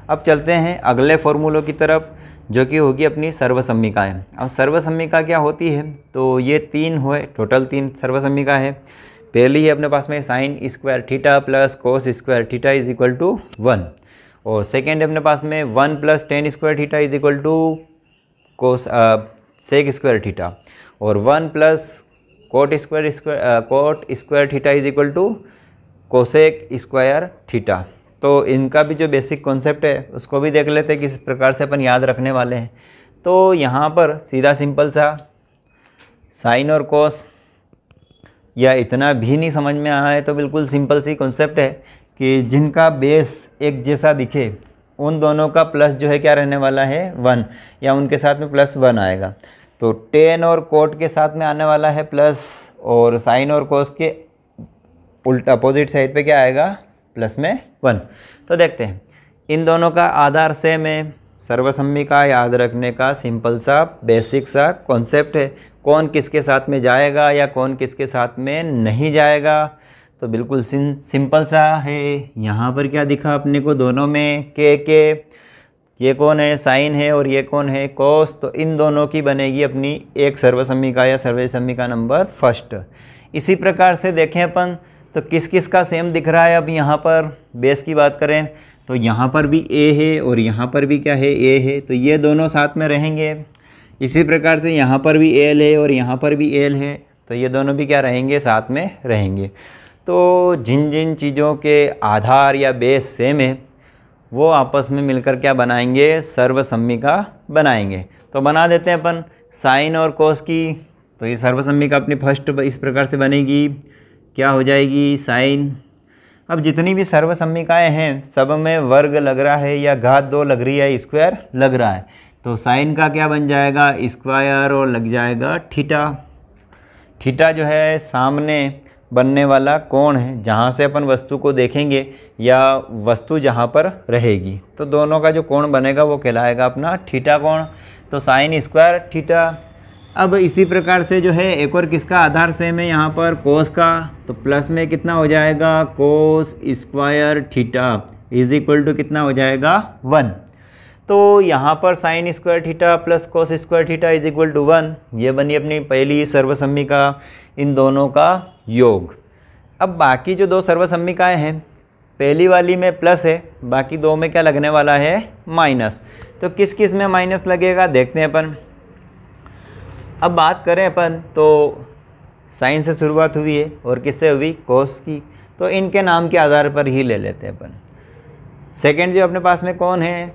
अब चलते हैं अगले फार्मूलों की तरफ, जो कि होगी अपनी सर्वसम्मिकाएँ। अब सर्वसम्मिका क्या होती है, तो ये 3 हुए, टोटल 3 सर्वसम्मिका है। पहली है अपने पास में sine square theta plus cos square theta is equal to 1। और सेकेंड है अपने पास में 1 + tan square theta is equal to cos sec square theta. और 1 + cot square theta is equal to cosec square theta. तो इनका भी जो बेसिक कॉन्सेप्ट है उसको भी देख लेते हैं किस प्रकार से अपन याद रखने वाले हैं। तो यहाँ पर सीधा सिंपल सा साइन और कोस, या इतना भी नहीं समझ में आया है तो बिल्कुल सिंपल सी कॉन्सेप्ट है कि जिनका बेस एक जैसा दिखे उन दोनों का प्लस जो है क्या रहने वाला है, 1, या उनके साथ में +1 आएगा। तो टेन और कोट के साथ में आने वाला है प्लस, और साइन और कोस के उल्टा अपोजिट साइड पे क्या आएगा, प्लस में 1। तो देखते हैं, इन दोनों का आधार सेम है। सर्वसम्मिका याद रखने का सिंपल सा बेसिक सा कॉन्सेप्ट है, कौन किसके साथ में जाएगा या कौन किसके साथ में नहीं जाएगा। तो बिल्कुल सिंपल सा है। यहाँ पर क्या दिखा अपने को, दोनों में के ये कौन है, साइन है, और ये कौन है, कोस। तो इन दोनों की बनेगी अपनी एक सर्वसम्मिका या सर्वसम्मिका नंबर फर्स्ट। इसी प्रकार से देखें अपन तो किस किस का सेम दिख रहा है। अब यहाँ पर बेस की बात करें तो यहाँ पर भी ए है और यहाँ पर भी क्या है, ए है। तो ये दोनों साथ में रहेंगे। इसी प्रकार से यहाँ पर भी एल है और यहाँ पर भी एल है, तो ये दोनों भी क्या रहेंगे, साथ में रहेंगे। तो जिन जिन चीज़ों के आधार या बेस सेम है वो आपस में मिलकर क्या बनाएंगे, सर्वसम्मिका बनाएंगे। तो बना देते हैं अपन साइन और कोस की। तो ये सर्वसम्मिका अपनी फर्स्ट इस प्रकार से बनेगी, क्या हो जाएगी, साइन। अब जितनी भी सर्वसम्मिकाएं हैं सब में वर्ग लग रहा है या घात 2 लग रही है, स्क्वायर लग रहा है। तो साइन का क्या बन जाएगा, स्क्वायर, और लग जाएगा थीटा। थीटा जो है सामने बनने वाला कोण है जहाँ से अपन वस्तु को देखेंगे या वस्तु जहाँ पर रहेगी, तो दोनों का जो कोण बनेगा वो कहलाएगा अपना थीटा कोण। तो साइन स्क्वायर थीटा। अब इसी प्रकार से जो है एक और किसका आधार सेम है यहाँ पर, कोस का, तो प्लस में कितना हो जाएगा, cos square theta is equal to कितना हो जाएगा 1। तो यहाँ पर sine square theta plus cos square theta is equal to 1, ये बनी अपनी पहली सर्वसम्मिका इन दोनों का योग। अब बाकी जो दो सर्वसम्मिकाएँ हैं, पहली वाली में प्लस है, बाकी दो में क्या लगने वाला है, माइनस। तो किस किस में माइनस लगेगा देखते हैं अपन। अब बात करें अपन तो साइन से शुरुआत हुई है और किससे हुई, कोस की, तो इनके नाम के आधार पर ही ले लेते हैं अपन। सेकेंड जो अपने पास में कौन है,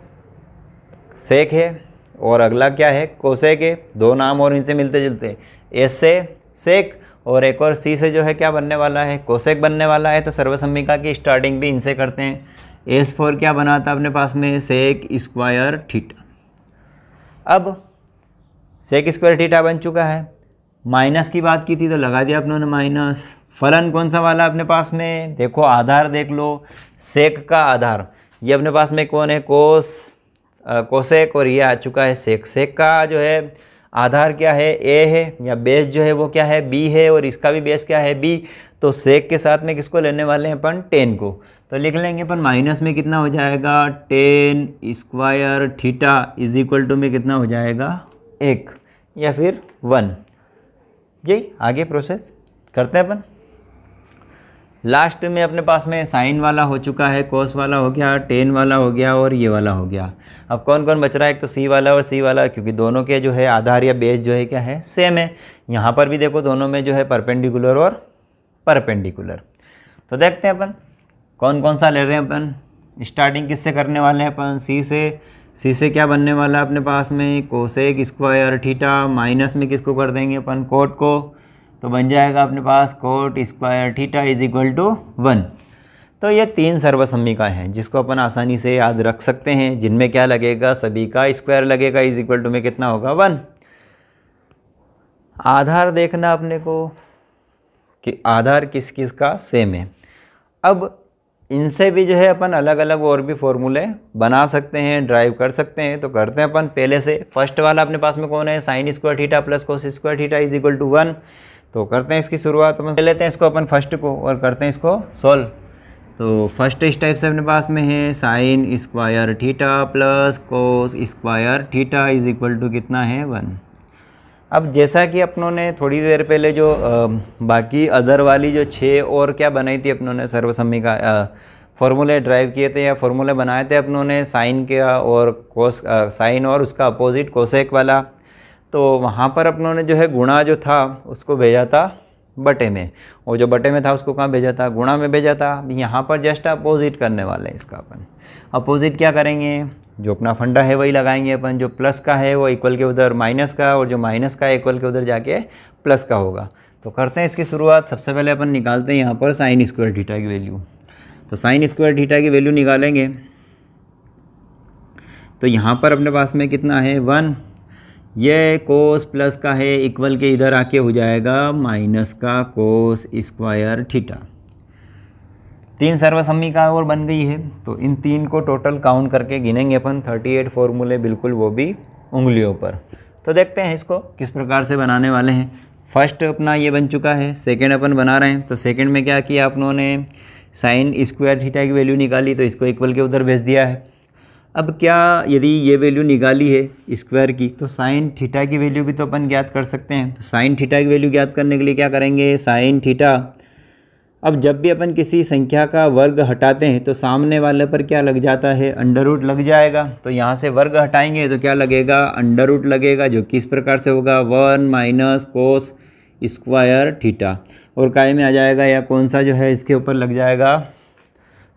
सेक है, और अगला क्या है, कोसेक है। दो नाम और इनसे मिलते जुलते, एस से सेक और एक और सी से जो है क्या बनने वाला है, कोसेक बनने वाला है। तो सर्वसम्मिका की स्टार्टिंग भी इनसे करते हैं। एस फोर क्या बना था अपने पास में, सेक स्क्वायर थीटा। अब सेक स्क्वायर थीटा बन चुका है। माइनस की बात की थी तो लगा दिया अपनों ने माइनस। फलन कौन सा वाला अपने पास में, देखो आधार देख लो, सेक का आधार ये अपने पास में कौन है, कोसेक, और ये आ चुका है सेक। सेक का जो है आधार क्या है, ए है, या बेस जो है वो क्या है, बी है, और इसका भी बेस क्या है, बी। तो सेक के साथ में किसको लेने वाले हैं अपन, 10 को। तो लिख लेंगे अपन माइनस में कितना हो जाएगा, 10 square theta is equal to में कितना हो जाएगा, 1 या फिर 1। यही आगे प्रोसेस करते हैं अपन। लास्ट में अपने पास में साइन वाला हो चुका है, कोस वाला हो गया, 10 वाला हो गया और ये वाला हो गया। अब कौन कौन बच रहा है, एक तो सी वाला और सी वाला, क्योंकि दोनों के जो है आधार या बेस जो है क्या है, सेम है। यहाँ पर भी देखो दोनों में जो है परपेंडिकुलर और परपेंडिकुलर। तो देखते हैं अपन कौन कौन सा ले रहे हैं अपन। स्टार्टिंग किससे करने वाले हैं अपन, सी से। सी से क्या बनने वाला है अपने पास में, कोसेक स्क्वायर थीटा, माइनस में किसको कर देंगे अपन, कोट को। तो बन जाएगा अपने पास cot square theta is equal to 1। तो ये 3 सर्वसम्मिकाएँ हैं जिसको अपन आसानी से याद रख सकते हैं, जिनमें क्या लगेगा, सभी का स्क्वायर लगेगा इज इक्वल टू में कितना होगा, 1। आधार देखना अपने को कि आधार किस किस का सेम है। अब इनसे भी जो है अपन अलग अलग और भी फॉर्मूले बना सकते हैं, ड्राइव कर सकते हैं। तो करते हैं अपन पहले से। फर्स्ट वाला अपने पास में कौन है, sine square theta plus cos square theta is equal to 1। तो करते हैं इसकी शुरुआत, अपन ले लेते हैं इसको अपन फर्स्ट को और करते हैं इसको सॉल्व। तो फर्स्ट इस टाइप से अपने पास में है sine square theta plus cos square theta is equal to कितना है, 1। अब जैसा कि अपनों ने थोड़ी देर पहले जो बाकी अदर वाली जो 6 और क्या बनाई थी अपनों ने सर्वसम्मिका फॉर्मूले ड्राइव किए थे या फॉर्मूले बनाए थे अपनों ने, साइन के और कोस, साइन और उसका अपोजिट कोसेक वाला। तो वहाँ पर अपनों ने जो है गुणा जो था उसको भेजा था बटे में, और जो बटे में था उसको कहाँ भेजा था, गुणा में भेजा था। यहाँ पर जस्ट अपोजिट करने वाले हैं इसका अपन। अपोजिट क्या करेंगे, जो अपना फंडा है वही लगाएंगे अपन। जो प्लस का है वो इक्वल के उधर माइनस का, और जो माइनस का है इक्वल के उधर जाके प्लस का होगा। तो करते हैं इसकी शुरुआत। सबसे पहले अपन निकालते हैं यहाँ पर साइन स्क्वायर थीटा की वैल्यू। तो साइन स्क्वायर थीटा की वैल्यू निकालेंगे तो यहाँ पर अपने पास में कितना है, 1। ये कोस प्लस का है इक्वल के इधर आके हो जाएगा माइनस का कोस स्क्वायर थीटा। 3 सर्वसम्मिका और बन गई है। तो इन 3 को टोटल काउंट करके गिनेंगे अपन, 38 फॉर्मूले बिल्कुल, वो भी उंगलियों पर। तो देखते हैं इसको किस प्रकार से बनाने वाले हैं। फर्स्ट अपना ये बन चुका है, सेकेंड अपन बना रहे हैं। तो सेकेंड में क्या किया आप लोगों ने, साइन स्क्वायर थीटा की वैल्यू निकाली तो इसको इक्वल के उधर भेज दिया है। अब क्या, यदि ये वैल्यू निकाली है स्क्वायर की तो साइन थीटा की वैल्यू भी तो अपन ज्ञात कर सकते हैं। तो साइन थीटा की वैल्यू ज्ञात करने के लिए क्या करेंगे, साइन थीटा। अब जब भी अपन किसी संख्या का वर्ग हटाते हैं तो सामने वाले पर क्या लग जाता है, अंडर रूट लग जाएगा। तो यहाँ से वर्ग हटाएंगे तो क्या लगेगा, अंडर रूट लगेगा, जो किस प्रकार से होगा, 1 माइनस कोस स्क्वायर थीटा, और काय में आ जाएगा या कौन सा जो है इसके ऊपर लग जाएगा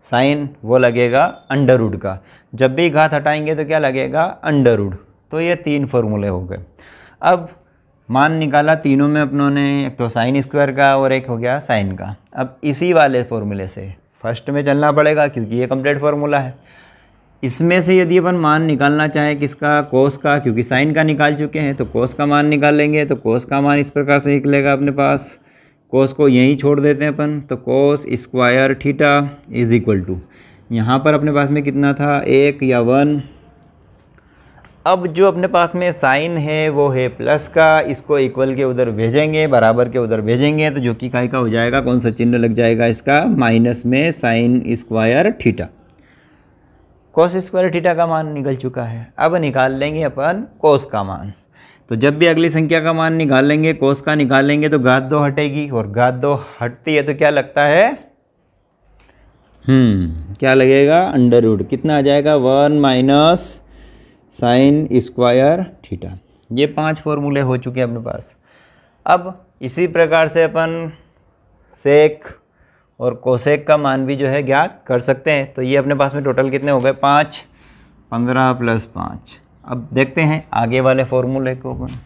साइन, वो लगेगा अंडर रूट का। जब भी घात हटाएंगे तो क्या लगेगा, अंडर रूट। तो ये 3 फॉर्मूले हो गए। अब मान निकाला तीनों में अपनों ने, एक तो साइन स्क्वायर का और एक हो गया साइन का। अब इसी वाले फॉर्मूले से फर्स्ट में चलना पड़ेगा क्योंकि ये कंप्लीट फार्मूला है। इसमें से यदि अपन मान निकालना चाहें किसका, कोस का, क्योंकि साइन का निकाल चुके हैं तो कोस का मान निकाल लेंगे। तो कोस का मान इस प्रकार से निकलेगा अपने पास कोस को यहीं छोड़ देते हैं अपन, तो cos square theta is equal to, यहाँ पर अपने पास में कितना था, 1 या 1। अब जो अपने पास में साइन है वो है प्लस का, इसको इक्वल के उधर भेजेंगे, बराबर के उधर भेजेंगे, तो जो कि काय का हो जाएगा, कौन सा चिन्ह लग जाएगा इसका, माइनस में साइन स्क्वायर थीटा। कोस स्क्वायर थीटा का मान निकल चुका है। अब निकाल लेंगे अपन कोस का मान। तो जब भी अगली संख्या का मान निकाल लेंगे, कोस का निकालेंगे, तो घात 2 हटेगी, और घात 2 हटती है तो क्या लगता है, क्या लगेगा, अंडर रूट। कितना आ जाएगा, 1 माइनस साइन स्क्वायर थीटा। ये 5 फॉर्मूले हो चुके हैं अपने पास। अब इसी प्रकार से अपन सेक और कोसेक का मान भी जो है ज्ञात कर सकते हैं। तो ये अपने पास में टोटल कितने हो गए, 5, 15 + 5। अब देखते हैं आगे वाले फॉर्मूले को अपन।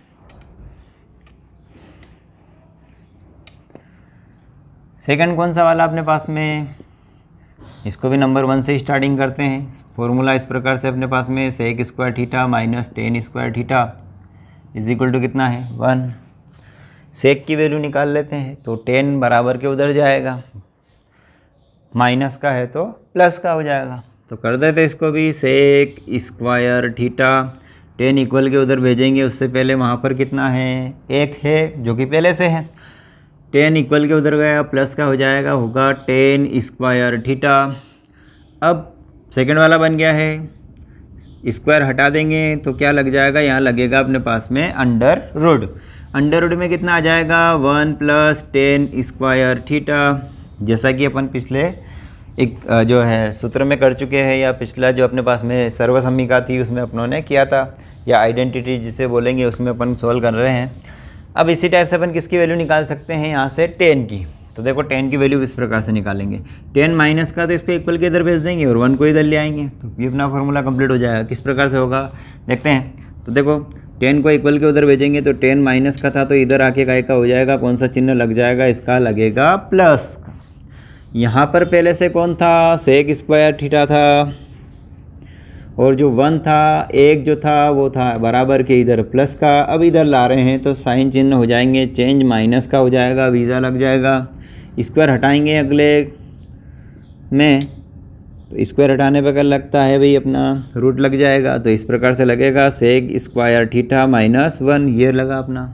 सेकंड कौन सा वाला अपने पास में, इसको भी नंबर 1 से स्टार्टिंग करते हैं। फॉर्मूला इस प्रकार से अपने पास में sec square theta minus tan square theta is equal to कितना है, 1। सेक की वैल्यू निकाल लेते हैं, तो 10 बराबर के उधर जाएगा, माइनस का है तो प्लस का हो जाएगा। तो कर देते इसको भी, सेक स्क्वायर थीटा 10 इक्वल के उधर भेजेंगे, उससे पहले वहाँ पर कितना है, 1 है जो कि पहले से है। 10 इक्वल के उधर गया, प्लस का हो जाएगा, होगा 10 स्क्वायर थीटा। अब सेकंड वाला बन गया है, स्क्वायर हटा देंगे तो क्या लग जाएगा, यहाँ लगेगा अपने पास में अंडर रूट। अंडर रूट में कितना आ जाएगा, 1 + 10 स्क्वायर थीटा। जैसा कि अपन पिछले एक जो है सूत्र में कर चुके हैं, या पिछला जो अपने पास में सर्वसम्मिका थी उसमें अपनों ने किया था, या आइडेंटिटी जिसे बोलेंगे उसमें अपन सॉल्व कर रहे हैं। अब इसी टाइप से अपन किसकी वैल्यू निकाल सकते हैं, यहाँ से 10 की। तो देखो 10 की वैल्यू इस प्रकार से निकालेंगे, 10 माइनस का तो इसको इक्वल के इधर भेज देंगे और 1 को इधर ले आएंगे, तो ये अपना फॉर्मूला कंप्लीट हो जाएगा। किस प्रकार से होगा देखते हैं। तो देखो 10 को इक्वल के उधर भेजेंगे, तो 10 माइनस का था तो इधर आके काय का हो जाएगा, कौन सा चिन्ह लग जाएगा, इसका लगेगा प्लस का। यहाँ पर पहले से कौन था, सेक स्क्वायर थीटा था, और जो 1 था, 1 जो था वो था बराबर के इधर प्लस का। अब इधर ला रहे हैं तो साइन चिन्ह हो जाएंगे, चेंज माइनस का हो जाएगा, वीज़ा लग जाएगा। स्क्वायर हटाएंगे अगले में, तो स्क्वायर हटाने पर क्या लगता है भाई, अपना रूट लग जाएगा। तो इस प्रकार से लगेगा सेक स्क्वायर थीटा -1, ये लगा अपना।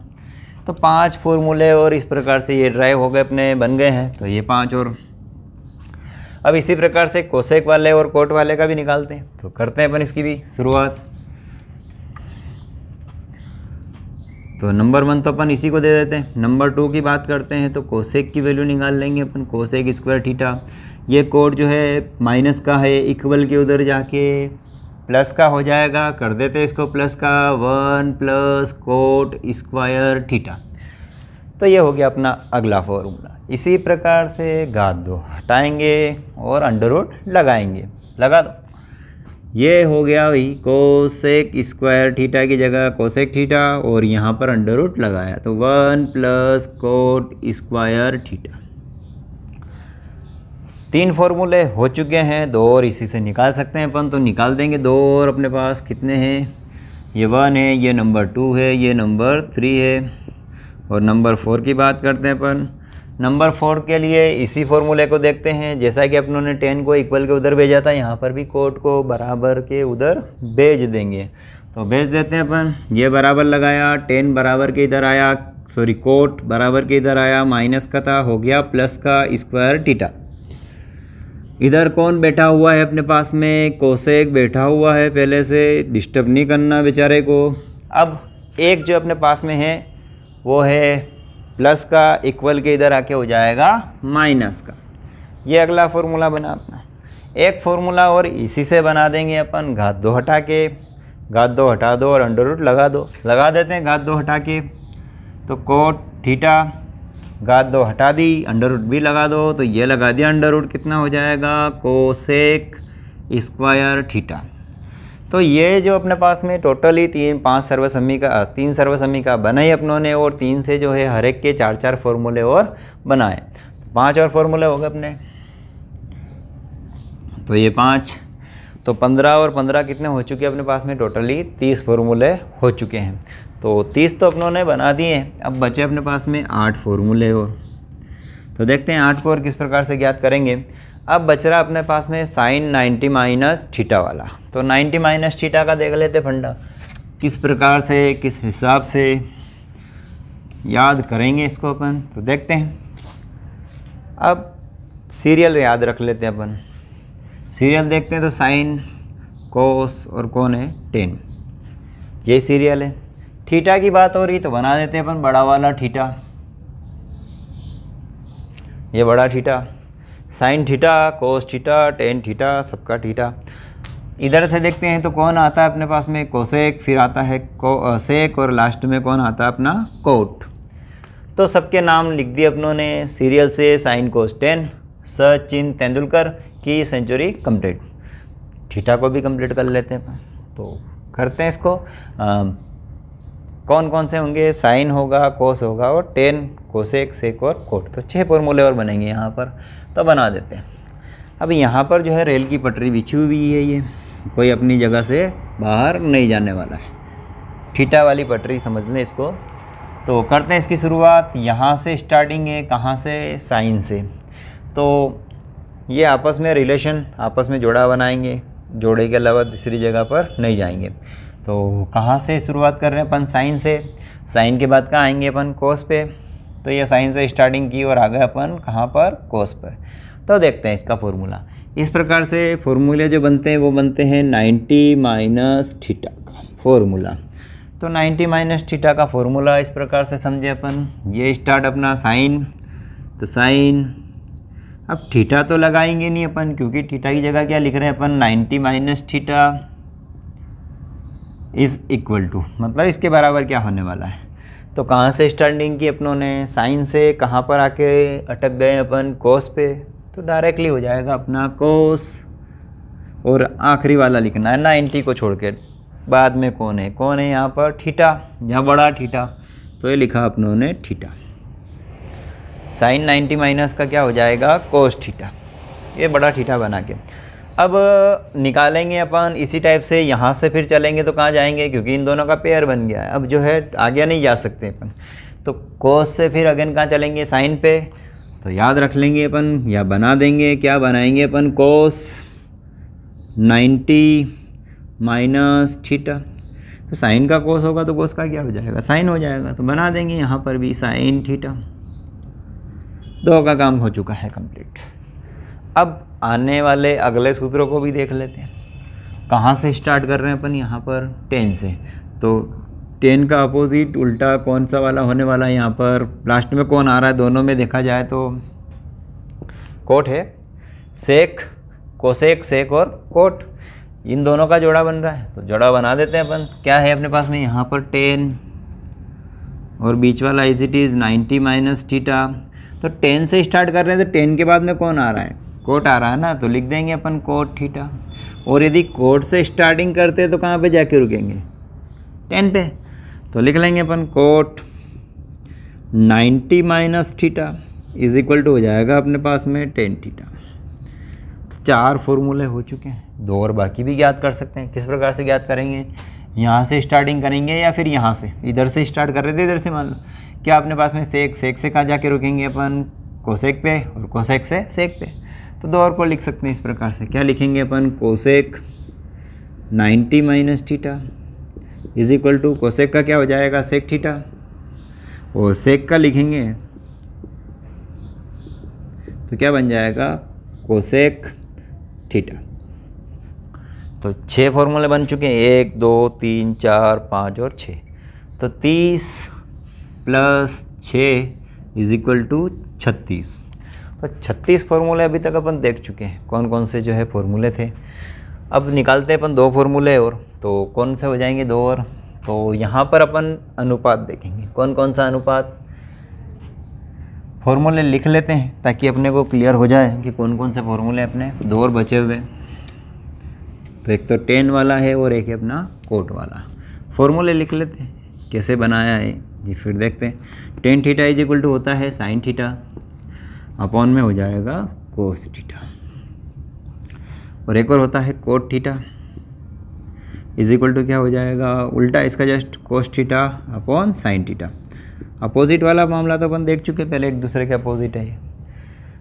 तो 5 फॉर्मूले और इस प्रकार से ये ड्राइव हो गए अपने, बन गए हैं। तो ये 5 और अब इसी प्रकार से कोसेक वाले और कोट वाले का भी निकालते हैं। तो करते हैं अपन इसकी भी शुरुआत। तो नंबर 1 तो अपन इसी को दे देते हैं। नंबर 2 की बात करते हैं, तो कोसेक की वैल्यू निकाल लेंगे अपन, कोसेक स्क्वायर थीटा। ये कोट जो है माइनस का है, इक्वल के उधर जाके प्लस का हो जाएगा, कर देते हैं इसको प्लस का, 1 + कोट स्क्वायर थीटा। तो ये हो गया अपना अगला फॉर्मूला। इसी प्रकार से घात 2 हटाएंगे और अंडर रूट लगाएंगे, लगा दो। ये हो गया भाई कोसेक स्क्वायर थीटा की जगह कोसेक थीटा, और यहाँ पर अंडर रूट लगाया, तो 1 + कोट स्क्वायर थीटा। 3 फॉर्मूले हो चुके हैं, 2 और इसी से निकाल सकते हैं अपन। तो निकाल देंगे 2 और अपने पास कितने हैं, ये 1 है, ये नंबर 2 है, ये नंबर 3 है। और नंबर 4 की बात करते हैं अपन। नंबर 4 के लिए इसी फॉर्मूले को देखते हैं, जैसा कि अपनों ने 10 को इक्वल के उधर भेजा था, यहाँ पर भी कोट को बराबर के उधर भेज देंगे। तो भेज देते हैं अपन, ये बराबर लगाया, 10 बराबर के इधर आया, सॉरी कोट बराबर के इधर आया, माइनस का था, हो गया प्लस का स्क्वायर थीटा। इधर कौन बैठा हुआ है अपने पास में, कोसेक बैठा हुआ है, पहले से डिस्टर्ब नहीं करना बेचारे को। अब एक जो अपने पास में है वो है प्लस का, इक्वल के इधर आके हो जाएगा माइनस का। ये अगला फॉर्मूला बना अपना। एक फॉर्मूला और इसी से बना देंगे अपन, घात 2 हटा के, घात 2 हटा दो और अंडर रूट लगा दो। लगा देते हैं घात 2 हटा के, तो कोट थीटा, घात 2 हटा दी, अंडर रूट भी लगा दो, तो ये लगा दिया अंडर रूट, कितना हो जाएगा, कोसेक स्क्वायर थीटा। तो ये जो अपने पास में टोटली 3 सर्वसम्मिका बनाई अपनों ने, और 3 से जो है हर एक के 4-4 फॉर्मूले और बनाए। तो 5 और फॉर्मूले हो गए अपने। तो ये 5, तो 15 और 15 कितने हो चुके हैं अपने पास में, टोटली 30 फॉर्मूले हो चुके हैं। तो 30 तो अपनों ने बना दिए हैं। अब बचे अपने पास में 8 फॉर्मूले और। तो देखते हैं 8 को और किस प्रकार से ज्ञात करेंगे। अब बच रहा अपने पास में साइन 90 माइनस थीटा वाला। तो 90 माइनस थीटा का देख लेते फंडा, किस प्रकार से किस हिसाब से याद करेंगे इसको अपन। तो देखते हैं, अब सीरियल याद रख लेते हैं अपन। सीरियल देखते हैं तो साइन, कोस और कौन है, टेन, ये सीरियल है। थीटा की बात हो रही तो बना देते हैं अपन बड़ा वाला थीटा, ये बड़ा theta, sine theta, cos theta, tan theta, सबका थीटा। इधर से देखते हैं तो कौन आता है अपने पास में, कोसेक, फिर आता है सेक और लास्ट में कौन आता है अपना, कोट। तो सबके नाम लिख दिए अपनों ने सीरियल से। Sign cos ten, Sachin Tendulkar की सेंचुरी कंप्लीट। थीटा को भी कंप्लीट कर लेते हैं अपन। तो करते हैं इसको, कौन कौन से होंगे, साइन होगा, कोस होगा और टेन, कोसेक, सेक और कोट। तो 6 फॉर्मूले और बनेंगे यहाँ पर, तो बना देते हैं। अब यहाँ पर जो है रेल की पटरी बिछी हुई है, ये कोई अपनी जगह से बाहर नहीं जाने वाला है, थीटा वाली पटरी समझ लें इसको। तो करते हैं इसकी शुरुआत। यहाँ से स्टार्टिंग है, कहाँ से, साइन से। तो ये आपस में रिलेशन, आपस में जोड़ा बनाएंगे, जोड़े के अलावा दूसरी जगह पर नहीं जाएंगे। तो कहाँ से शुरुआत कर रहे हैं अपन, साइन से। साइन के बाद कहाँ आएंगे अपन, कोस पे। तो ये साइन से स्टार्टिंग की और आ गए अपन कहाँ पर, कोस पर। तो देखते हैं इसका फॉर्मूला। इस प्रकार से फॉर्मूले जो बनते हैं वो बनते हैं 90 माइनस थीटा का फॉर्मूला। तो 90 माइनस थीटा का फॉर्मूला इस प्रकार से समझे अपन। ये स्टार्ट अपना साइन, तो साइन, अब थीटा तो लगाएंगे नहीं अपन, क्योंकि थीटा की जगह क्या लिख रहे हैं अपन, 90 minus theta is equal to, मतलब इसके बराबर क्या होने वाला है। तो कहाँ से स्टार्टिंग की अपनों ने, साइन से, कहाँ पर आके अटक गए अपन, कोस पे। तो डायरेक्टली हो जाएगा अपना कोस, और आखिरी वाला लिखना है 90 को छोड़ के, बाद में कौन है यहाँ पर, थीटा, यहाँ बड़ा थीटा। तो ये लिखा अपनों ने थीटा। साइन 90 माइनस का क्या हो जाएगा, कोस थीटा, ये बड़ा थीटा बना के। अब निकालेंगे अपन इसी टाइप से। यहाँ से फिर चलेंगे तो कहाँ जाएंगे, क्योंकि इन दोनों का पेयर बन गया है। अब जो है आगे नहीं जा सकते अपन, तो कोस से फिर अगेन कहाँ चलेंगे, साइन पे। तो याद रख लेंगे अपन, या बना देंगे, क्या बनाएंगे अपन, कोस 90 माइनस थीटा। तो साइन का कोस होगा तो कोस का क्या हो जाएगा, साइन हो जाएगा। तो बना देंगे यहाँ पर भी साइन थीटा। 2 का काम हो चुका है कंप्लीट। अब आने वाले अगले सूत्रों को भी देख लेते हैं। कहाँ से स्टार्ट कर रहे हैं अपन, यहाँ पर 10 से। तो 10 का अपोजिट उल्टा कौन सा वाला होने वाला है, यहाँ पर लास्ट में कौन आ रहा है, दोनों में देखा जाए तो कोट है, सेक, कोसेक, सेक और कोट, इन दोनों का जोड़ा बन रहा है। तो जोड़ा बना देते हैं अपन। क्या है अपने पास में, यहाँ पर 10 और बीच वाला is it is 90 minus theta. तो 10 से स्टार्ट कर रहे हैं, तो 10 के बाद में कौन आ रहा है, कोट आ रहा है ना। तो लिख देंगे अपन कोट थीटा। और यदि कोट से स्टार्टिंग करते हैं तो कहाँ पे जाके रुकेंगे, 10 पे। तो लिख लेंगे अपन cot 90 minus theta is equal to हो जाएगा अपने पास में 10 थीटा। तो 4 फॉर्मूले हो चुके हैं। 2 और बाकी भी ज्ञात कर सकते हैं। किस प्रकार से ज्ञात करेंगे, यहाँ से स्टार्टिंग करेंगे या फिर यहाँ से, इधर से स्टार्ट कर रहे थे, इधर से मान लो क्या अपने पास में सेक, सेक से कहाँ जाके रुकेंगे अपन, कोसेक पे, और कोसेक से सेक पे। तो 2 और को लिख सकते हैं इस प्रकार से। क्या लिखेंगे अपन, cosec 90 minus theta is equal to, cosec का क्या हो जाएगा, सेक थीटा, और सेक का लिखेंगे तो क्या बन जाएगा, कोसेक थीटा। तो 6 फॉर्मूले बन चुके हैं, 1 2 3 4 5 और 6। तो 30 प्लस 6 इज इक्वल टू 36। तो 36 फॉर्मूले अभी तक अपन देख चुके हैं, कौन कौन से जो है फॉर्मूले थे। अब निकालते हैं अपन 2 फॉर्मूले और। तो कौन से हो जाएंगे 2 और। तो यहाँ पर अपन अनुपात देखेंगे, कौन कौन सा अनुपात। फॉर्मूले लिख लेते हैं ताकि अपने को क्लियर हो जाए कि कौन कौन से फॉर्मूले अपने 2 और बचे हुए। तो एक तो 10 वाला है और एक है अपना कोट वाला। फॉर्मूले लिख लेते हैं, कैसे बनाया है ये फिर देखते हैं। 10 थीटा इज इक्वल टू होता है साइन थीटा, अपॉन में हो जाएगा कोस थीटा, और एक और होता है cot theta is equal to क्या हो जाएगा, उल्टा इसका just cos theta upon sine theta. Opposite वाला मामला तो अपन देख चुके पहले, एक दूसरे के अपोजिट है ये।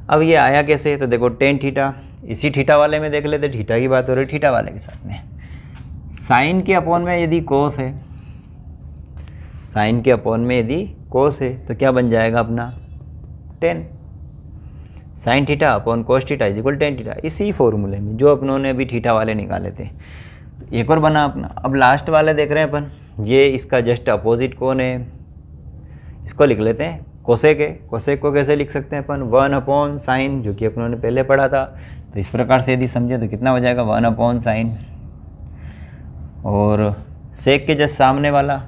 अब ये आया कैसे, तो देखो टेन थीटा, इसी थीटा वाले में देख लेते, थीटा की बात हो रही है थीटा वाले के साथ में। साइन के अपॉन में यदि कोस है, साइन के अपॉन में यदि कोस है तो क्या बन जाएगा अपना 10, sine theta upon cos theta is equal tan theta, इसी फॉर्मूले में जो अपनों ने अभी थीटा वाले निकाले थे। एक और बना अपना। अब लास्ट वाले देख रहे हैं अपन, ये इसका जस्ट अपोजिट कौन है, इसको लिख लेते हैं कोसेक है। कोसेक को कैसे लिख सकते हैं अपन, 1 अपॉन साइन, जो कि अपनों ने पहले पढ़ा था। तो इस प्रकार से यदि समझे तो कितना हो जाएगा 1 अपॉन साइन, और सेक के जस्ट सामने वाला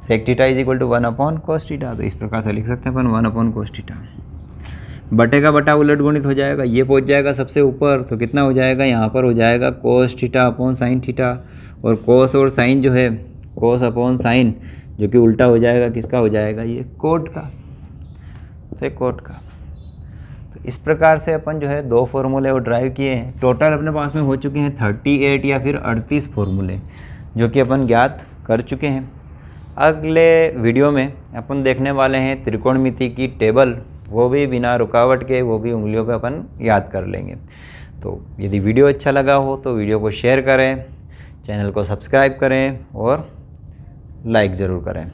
sec theta is equal to 1 upon cos theta. तो इस प्रकार से लिख सकते हैं अपन 1 अपॉन कोस थीटा। बटे का बटा उलट गुणित हो जाएगा, ये पहुंच जाएगा सबसे ऊपर, तो कितना हो जाएगा यहाँ पर हो जाएगा कोस थीटा अपॉन साइन थीटा, और कोस और साइन जो है कोस अपॉन साइन, जो कि उल्टा हो जाएगा किसका हो जाएगा, ये कोट का, तो ये कोट का। तो इस प्रकार से अपन जो है 2 फॉर्मूले वो ड्राइव किए हैं। टोटल अपने पास में हो चुके हैं 38 या फिर 38 फॉर्मूले, जो कि अपन ज्ञात कर चुके हैं। अगले वीडियो में अपन देखने वाले हैं त्रिकोणमिति की टेबल, वो भी बिना रुकावट के, वो भी उंगलियों पे अपन याद कर लेंगे। तो यदि वीडियो अच्छा लगा हो तो वीडियो को शेयर करें, चैनल को सब्सक्राइब करें और लाइक ज़रूर करें।